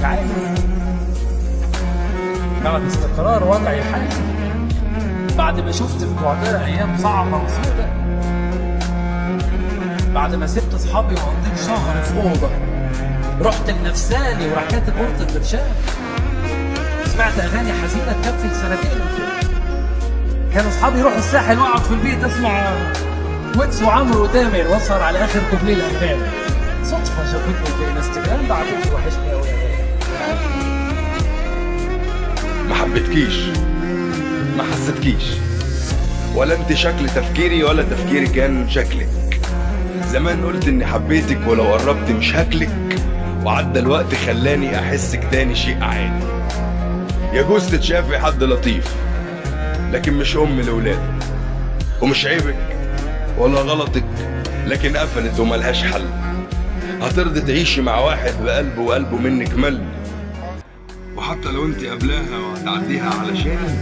عادي بعد استقرار وضعي الحالي، بعد ما شفت في بعدها ايام صعبه وسودة، بعد ما سبت اصحابي وقضيت شهر في اوضه، رحت لنفساني وراح كاتب ورطه برشام، سمعت اغاني حزينه تكفي سنتين قدام. كانوا اصحابي يروحوا الساحل واقعد في البيت اسمع ويكس وعمرو وتامر واسهر على اخر كوبليه الانغام. صدفه شافتني في انستجرام بعتت لي وحشني قوي يا غالي. ما حبيتكيش، ما حسيتكيش، ولا انت شكل تفكيري ولا تفكيري كان شكلك. زمان قلت اني حبيتك ولو قربت مش هاكلك، وعدى الوقت خلاني احسك تاني شيء عادي. يجوز تتشافي حد لطيف لكن مش ام لولادك، ومش عيبك ولا غلطك لكن قفلت وملهاش حل. هترضي تعيشي مع واحد بقلبه وقلبه منك مل، وحتى لو انت قبلاها وهتعديها علشاني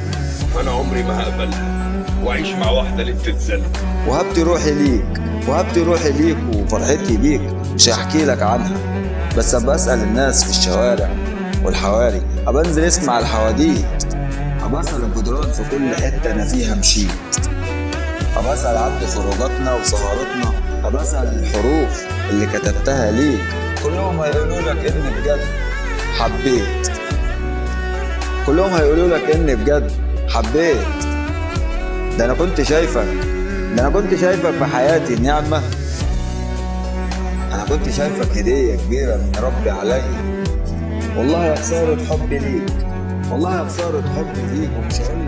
فانا عمري ما هقبلها واعيش مع واحده اللي بتتذل. وهبت روحي ليك، وهبت روحي ليك وفرحتي بيك مش هحكي لك عنها، بس ابقى اسال الناس في الشوارع والحواري، ابقى انزل اسمع الحواديت، ابقى اسال الجدران في كل حته انا فيها مشيت، ابقى اسال عبد خروجاتنا وسهراتنا، ابقى اسال الحروف اللي كتبتها ليك، كلهم هيقولوا لك اني بجد حبيت، كلهم هيقولوا لك اني بجد حبيت. ده انا كنت شايفك، ده انا كنت شايفك في حياتي نعمة، انا كنت شايفك هدية كبيرة من ربي عليا. والله يا خسارة حبي ليك، والله يا خسارة حبي ليك، ومش هقول